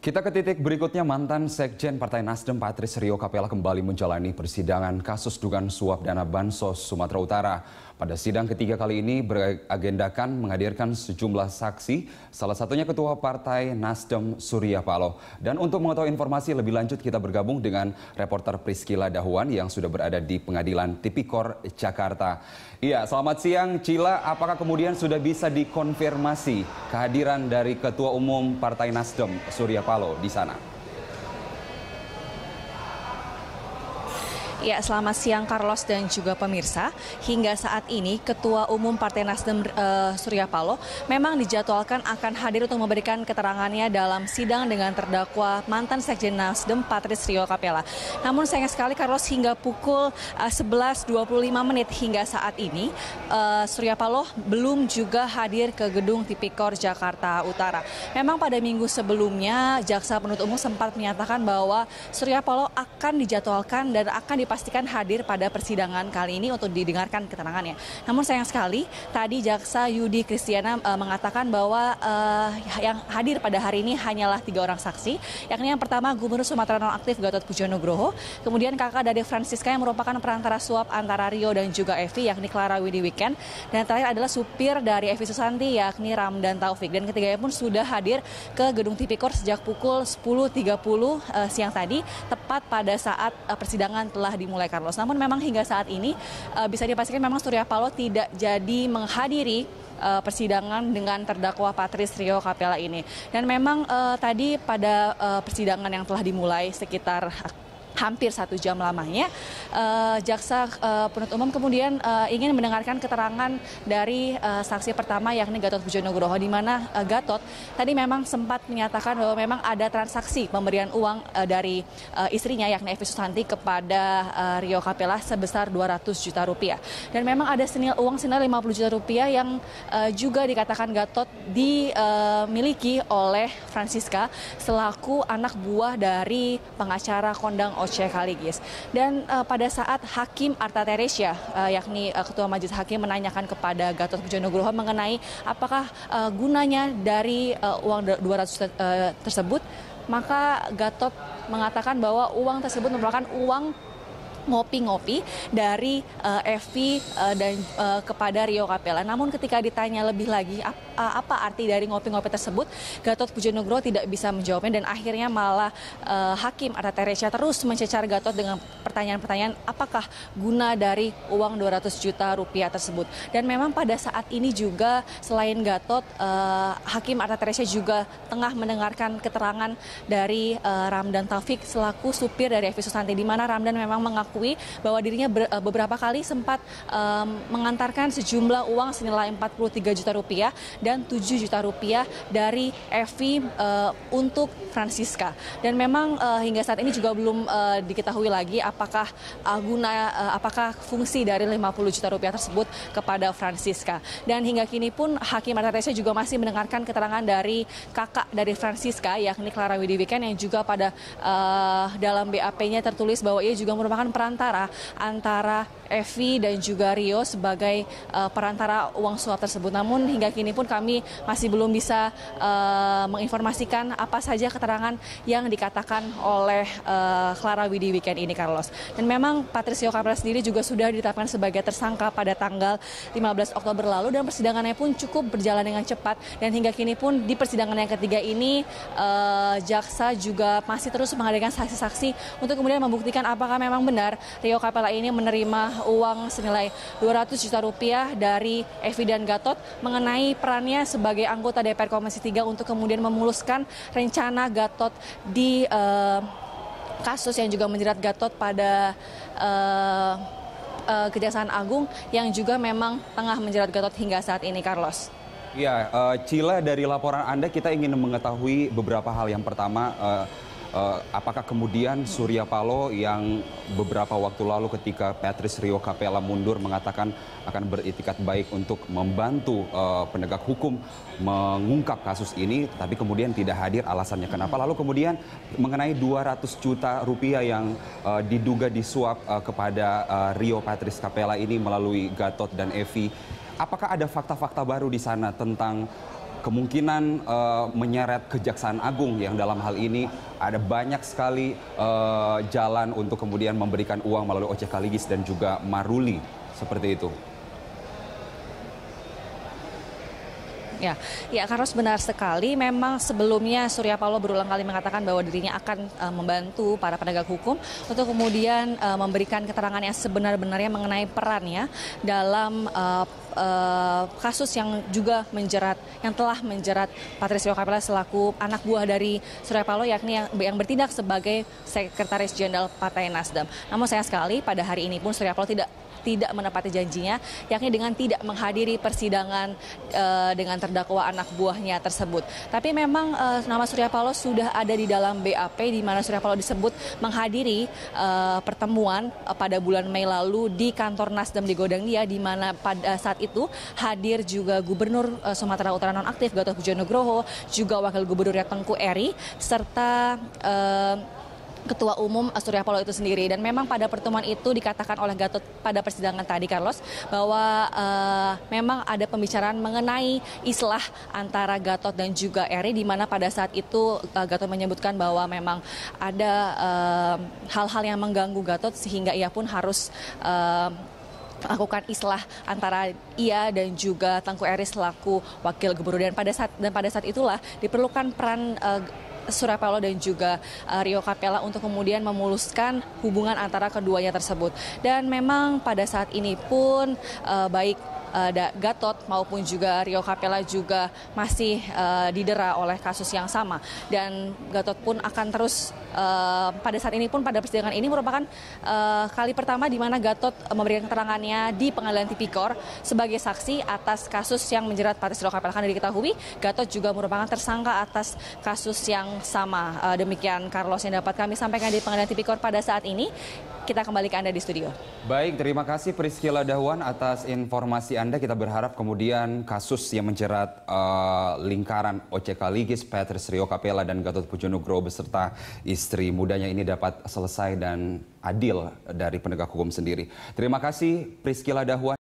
Kita ke titik berikutnya, mantan Sekjen Partai Nasdem Patris Rio Capella kembali menjalani persidangan kasus dugaan suap dana Bansos Sumatera Utara. Pada sidang ketiga kali ini beragendakan menghadirkan sejumlah saksi, salah satunya Ketua Partai Nasdem Surya Paloh. Dan untuk mengetahui informasi lebih lanjut kita bergabung dengan reporter Priscila Dahuan yang sudah berada di Pengadilan Tipikor Jakarta. Iya, selamat siang Cila, apakah kemudian sudah bisa dikonfirmasi kehadiran dari Ketua Umum Partai Nasdem Surya Paloh di sana? Ya, selamat siang Carlos dan juga pemirsa. Hingga saat ini Ketua Umum Partai Nasdem Surya Paloh memang dijadwalkan akan hadir untuk memberikan keterangannya dalam sidang dengan terdakwa mantan Sekjen Nasdem Patris Rio Capella. Namun sayang sekali Carlos, hingga pukul 11.25 hingga saat ini Surya Paloh belum juga hadir ke gedung Tipikor Jakarta Utara. Memang pada minggu sebelumnya Jaksa Penuntut Umum sempat menyatakan bahwa Surya Paloh akan dijadwalkan dan akan dipastikan hadir pada persidangan kali ini untuk didengarkan keterangannya. Namun sayang sekali tadi Jaksa Yudi Kristiana mengatakan bahwa yang hadir pada hari ini hanyalah 3 orang saksi, yakni yang pertama Gubernur Sumatera Nonaktif Gatot Pujo Nugroho, kemudian kakak dari Francisca yang merupakan perantara suap antara Rio dan juga Evi yakni Clara Widi Weekend, dan terakhir adalah supir dari Evi Susanti yakni Ramdan Taufik, dan ketiganya pun sudah hadir ke gedung Tipikor sejak pukul 10.30 siang tadi, tepat pada saat persidangan telah dimulai, Carlos. Namun memang hingga saat ini bisa dipastikan memang Surya Paloh tidak jadi menghadiri persidangan dengan terdakwa Patris Rio Capella ini. Dan memang tadi pada persidangan yang telah dimulai sekitar hampir 1 jam lamanya, Jaksa Penuntut Umum kemudian ingin mendengarkan keterangan dari saksi pertama yakni Gatot Pujo Nugroho, di mana Gatot tadi memang sempat menyatakan bahwa memang ada transaksi pemberian uang dari istrinya yakni Evi Susanti kepada Rio Capella sebesar 200 juta rupiah. Dan memang ada uang senilai 50 juta rupiah yang juga dikatakan Gatot dimiliki oleh Francisca selaku anak buah dari pengacara kondang Oce Kaligis. Dan pada saat Hakim Arta Teresya yakni Ketua Majelis Hakim menanyakan kepada Gatot Pujo Nugroho mengenai apakah gunanya dari uang 200 juta tersebut, maka Gatot mengatakan bahwa uang tersebut merupakan uang ngopi-ngopi dari Evi dan kepada Rio Capella. Namun ketika ditanya lebih lagi apa arti dari ngopi-ngopi tersebut, Gatot Pujo Nugroho tidak bisa menjawabnya, dan akhirnya malah Hakim Arta Teresya terus mencecar Gatot dengan pertanyaan-pertanyaan apakah guna dari uang 200 juta rupiah tersebut. Dan memang pada saat ini juga selain Gatot, Hakim Arta Teresya juga tengah mendengarkan keterangan dari Ramdan Taufik selaku supir dari Evi Susanti, di mana Ramdan memang mengaku bahwa dirinya beberapa kali sempat mengantarkan sejumlah uang senilai 43 juta rupiah dan 7 juta rupiah dari Evi untuk Francisca. Dan memang hingga saat ini juga belum diketahui lagi apakah fungsi dari 50 juta rupiah tersebut kepada Francisca. Dan hingga kini pun Hakim Arta Teresya juga masih mendengarkan keterangan dari kakak dari Francisca yakni Clara Widi Weekend, yang juga pada dalam BAP-nya tertulis bahwa ia juga merupakan perantara antara Evi dan juga Rio sebagai perantara uang suap tersebut. Namun hingga kini pun kami masih belum bisa menginformasikan apa saja keterangan yang dikatakan oleh Clara Widi Weekend ini, Carlos. Dan memang Patris Rio Capella sendiri juga sudah ditetapkan sebagai tersangka pada tanggal 15 Oktober lalu, dan persidangannya pun cukup berjalan dengan cepat. Dan hingga kini pun di persidangan yang ketiga ini jaksa juga masih terus menghadirkan saksi-saksi untuk kemudian membuktikan apakah memang benar Rio Capella ini menerima uang senilai 200 juta rupiah dari Evi dan Gatot mengenai perannya sebagai anggota DPR Komisi 3 untuk kemudian memuluskan rencana Gatot di kasus yang juga menjerat Gatot pada Kejaksaan Agung yang juga memang tengah menjerat Gatot hingga saat ini, Carlos. Ya, Cila, dari laporan Anda kita ingin mengetahui beberapa hal. Yang pertama, apakah kemudian Surya Paloh yang beberapa waktu lalu ketika Patris Rio Capella mundur mengatakan akan beritikat baik untuk membantu penegak hukum mengungkap kasus ini, tapi kemudian tidak hadir, alasannya kenapa? Lalu kemudian mengenai 200 juta rupiah yang diduga disuap kepada Rio Patris Capella ini melalui Gatot dan Evi, apakah ada fakta-fakta baru di sana tentang kemungkinan menyeret Kejaksaan Agung yang dalam hal ini ada banyak sekali jalan untuk kemudian memberikan uang melalui OCK Ligis dan juga Maruli, seperti itu. Ya, Carlos, benar sekali. Memang sebelumnya Surya Paloh berulang kali mengatakan bahwa dirinya akan membantu para penegak hukum untuk kemudian memberikan keterangan yang sebenar-benarnya mengenai perannya dalam kasus yang juga telah menjerat Patrice Rio Capella selaku anak buah dari Surya Paloh, yakni yang bertindak sebagai Sekretaris Jenderal Partai Nasdem. Namun sayang sekali pada hari ini pun Surya Paloh tidak menepati janjinya, yakni dengan tidak menghadiri persidangan dengan terdakwa anak buahnya tersebut. Tapi memang nama Surya Paloh sudah ada di dalam BAP, di mana Surya Paloh disebut menghadiri pertemuan pada bulan Mei lalu di kantor Nasdem di Godangdia, di mana pada saat itu hadir juga Gubernur Sumatera Utara nonaktif Gatot Pujo-Nugroho, juga Wakil Gubernurnya Tengku Eri, serta Ketua Umum Surya Paloh itu sendiri. Dan memang pada pertemuan itu dikatakan oleh Gatot pada persidangan tadi, Carlos, bahwa memang ada pembicaraan mengenai islah antara Gatot dan juga Eri, di mana pada saat itu Gatot menyebutkan bahwa memang ada hal-hal yang mengganggu Gatot sehingga ia pun harus melakukan islah antara ia dan juga Tengku Eri selaku wakil gubernur. Dan pada saat itulah diperlukan peran Surya Paloh dan juga Rio Capella untuk kemudian memuluskan hubungan antara keduanya tersebut. Dan memang pada saat ini pun baik Gatot maupun juga Rio Capella juga masih didera oleh kasus yang sama. Dan Gatot pun akan terus pada saat ini pun pada persidangan ini merupakan kali pertama di mana Gatot memberikan keterangannya di Pengadilan Tipikor sebagai saksi atas kasus yang menjerat Patrice Rio Capella. Karena diketahui Gatot juga merupakan tersangka atas kasus yang sama. Demikian Carlos yang dapat kami sampaikan di Pengadilan Tipikor pada saat ini. Kita kembali ke Anda di studio. Baik, terima kasih Priscila Dahwan atas informasi Anda. Kita berharap kemudian kasus yang menjerat lingkaran OCK Ligis, Patrice Rio Capella dan Gatot Pujo-Nugroho beserta istri mudanya ini dapat selesai dan adil dari penegak hukum sendiri. Terima kasih Priscila Dahwan.